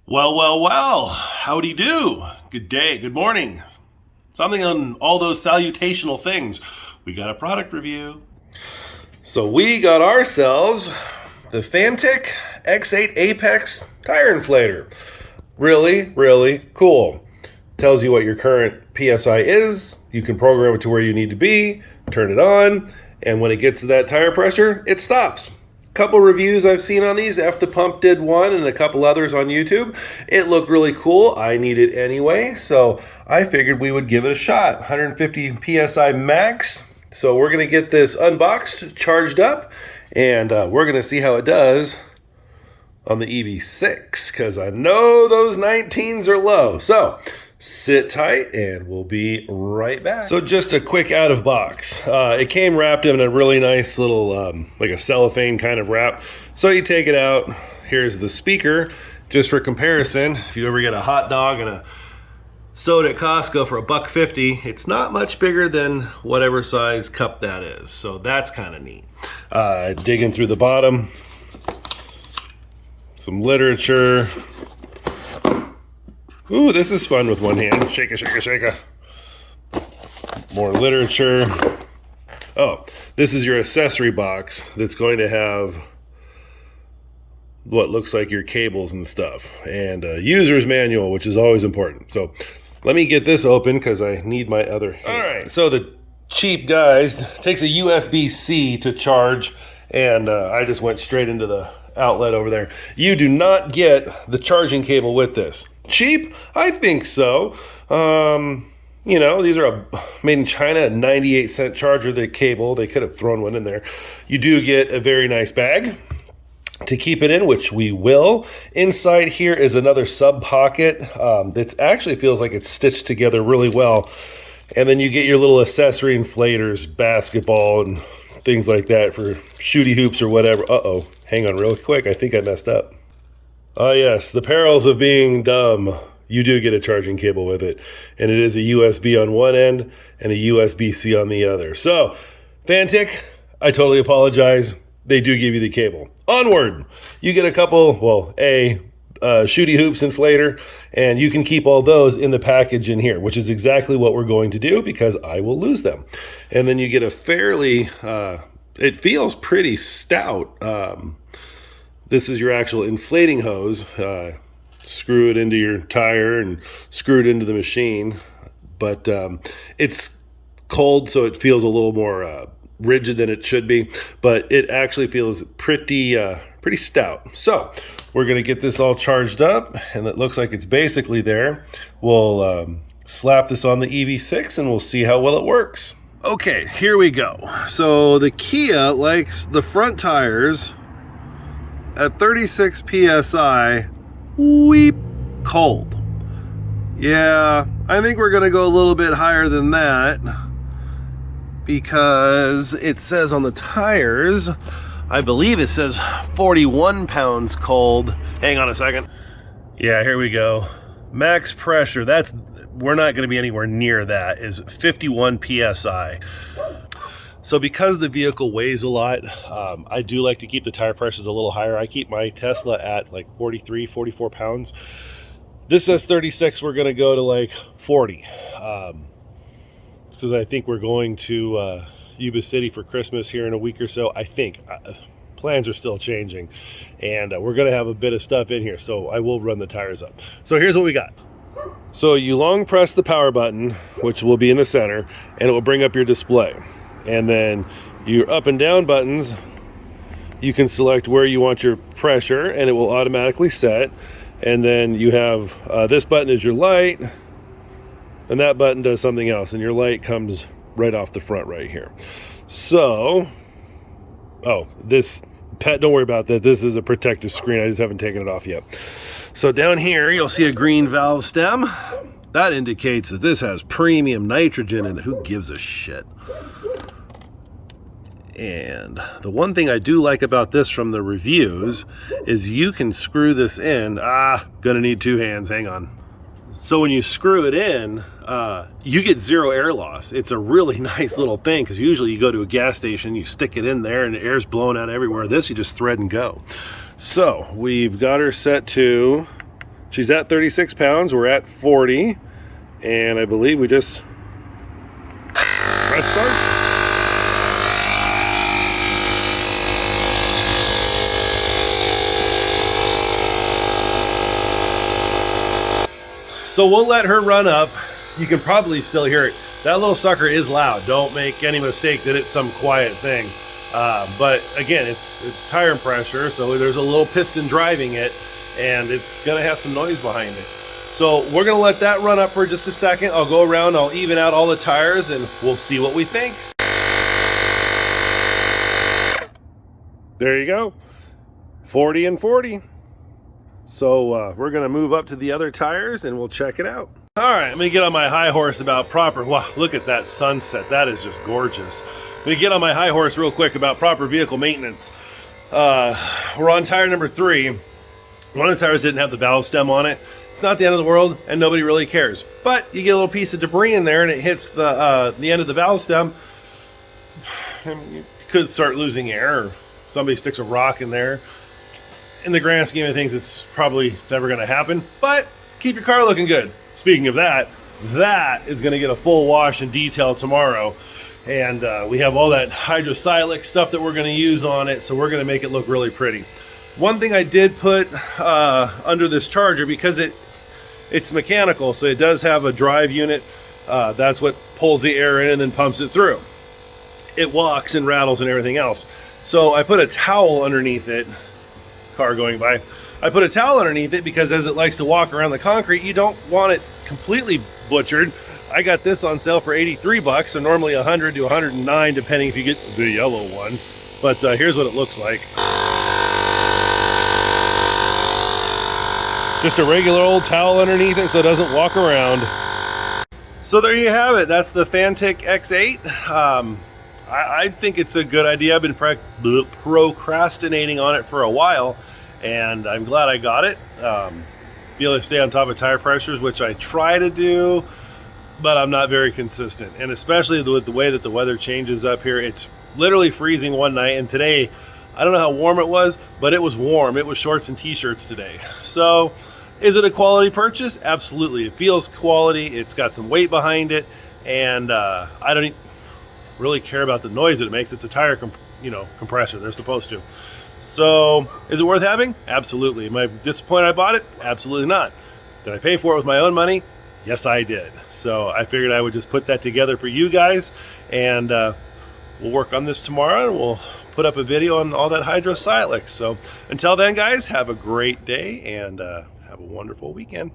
Well, howdy do. Good day, good morning. Something on all those salutational things. We got a product review. So we got ourselves the Fanttik X8 Apex tire inflator. Really, really cool. Tells you what your current PSI is. You can program it to where you need to be, turn it on, and when it gets to that tire pressure, it stops. Couple reviews I've seen on these. F the Pump did one and a couple others on YouTube. It looked really cool. I need it anyway, so I figured we would give it a shot. 150 PSI max. So we're going to get this unboxed, charged up, and we're going to see how it does on the EV6, because I know those 19s are low. So sit tight and we'll be right back. So just a quick out of box. It came wrapped in a really nice little, like a cellophane kind of wrap. So you take it out. Here's the speaker. Just for comparison, if you ever get a hot dog and a soda at Costco for $1.50, it's not much bigger than whatever size cup that is. So that's kind of neat. Digging through the bottom, some literature. Ooh, this is fun with one hand. Shake it, shake it, shake it. More literature. Oh, this is your accessory box that's going to have what looks like your cables and stuff. And a user's manual, which is always important. So let me get this open because I need my other hand. All right, so the cheap guys takes a USB-C to charge, and I just went straight into the outlet over there. You do not get the charging cable with this. Cheap? I think so. You know, these are made in China, a 98-cent charger, the cable. They could have thrown one in there. You do get a very nice bag to keep it in, which we will. Inside here is another sub pocket that actually feels like it's stitched together really well. And then you get your little accessory inflators, basketball, and things like that for shooty hoops or whatever. Uh-oh, hang on real quick. I think I messed up. Oh yes, the perils of being dumb. You do get a charging cable with it, and it is a USB on one end and a USB-C on the other. So, Fanttik, I totally apologize. They do give you the cable. Onward! You get a couple, well, shooty hoops inflator, and you can keep all those in the package in here, which is exactly what we're going to do because I will lose them. And then you get a fairly, it feels pretty stout, this is your actual inflating hose. Screw it into your tire and screw it into the machine. But it's cold, so it feels a little more rigid than it should be. But it actually feels pretty stout. So we're going to get this all charged up, and it looks like it's basically there. We'll slap this on the EV6, and we'll see how well it works. Okay, here we go. So the Kia likes the front tires at 36 PSI, weep, cold. Yeah, I think we're gonna go a little bit higher than that because it says on the tires, I believe it says 41 pounds cold. Hang on a second. Yeah, here we go. Max pressure, we're not gonna be anywhere near that, is 51 PSI. So because the vehicle weighs a lot, I do like to keep the tire pressures a little higher. I keep my Tesla at like 43, 44 pounds. This says 36, we're gonna go to like 40. Because I think we're going to Yuba City for Christmas here in a week or so. I think, plans are still changing. And we're gonna have a bit of stuff in here, so I will run the tires up. So here's what we got. So you long press the power button, which will be in the center, and it will bring up your display. And then your up and down buttons, you can select where you want your pressure and it will automatically set. And then you have this button is your light, and that button does something else, and your light comes right off the front right here. So, don't worry about that. This is a protective screen. I just haven't taken it off yet. So down here, you'll see a green valve stem. That indicates that this has premium nitrogen in it. Who gives a shit? And the one thing I do like about this from the reviews is you can screw this in. Gonna need two hands, hang on. So when you screw it in, you get zero air loss. It's a really nice little thing because usually you go to a gas station, you stick it in there and the air's blowing out everywhere. This you just thread and go. So we've got her set to She's at 36 pounds. We're at 40. And I believe we just press start. So we'll let her run up. You can probably still hear it. That little sucker is loud. Don't make any mistake that it's some quiet thing. But again, it's tire pressure, so there's a little piston driving it, and it's gonna have some noise behind it. So we're gonna let that run up for just a second. I'll go around, I'll even out all the tires, and we'll see what we think. There you go, 40 and 40. So we're gonna move up to the other tires and we'll check it out. All right, I'm gonna get on my high horse about proper, wow, look at that sunset. That is just gorgeous. I'm gonna get on my high horse real quick about proper vehicle maintenance. We're on tire number 3. One of the tires didn't have the valve stem on it. It's not the end of the world and nobody really cares. But you get a little piece of debris in there and it hits the end of the valve stem. And you could start losing air, or somebody sticks a rock in there. In the grand scheme of things, it's probably never gonna happen, but keep your car looking good. Speaking of that, that is gonna get a full wash and detail tomorrow. And we have all that hydrosilix stuff that we're gonna use on it, so we're gonna make it look really pretty. One thing I did put under this Charger, because it's mechanical, so it does have a drive unit. That's what pulls the air in and then pumps it through. It walks and rattles and everything else. So I put a towel underneath it. Car going by. I put a towel underneath it because as it likes to walk around the concrete, you don't want it completely butchered. I got this on sale for 83 bucks, so normally 100 to 109 depending if you get the yellow one. But here's what it looks like. Just a regular old towel underneath it so it doesn't walk around. So there you have it. That's the Fanttik X8. I think it's a good idea. I've been procrastinating on it for a while, and I'm glad I got it. Be able to stay on top of tire pressures, which I try to do, but I'm not very consistent. And especially with the way that the weather changes up here, it's literally freezing one night, and today, I don't know how warm it was, but it was warm. It was shorts and t-shirts today. So is it a quality purchase? Absolutely. It feels quality. It's got some weight behind it, and I don't really care about the noise that it makes. It's a tire compressor. They're supposed to. So is it worth having? Absolutely. Am I disappointed I bought it? Absolutely not. Did I pay for it with my own money? Yes, I did. So I figured I would just put that together for you guys, and we'll work on this tomorrow, and we'll put up a video on all that hydrosilix. So until then, guys, have a great day, and have a wonderful weekend.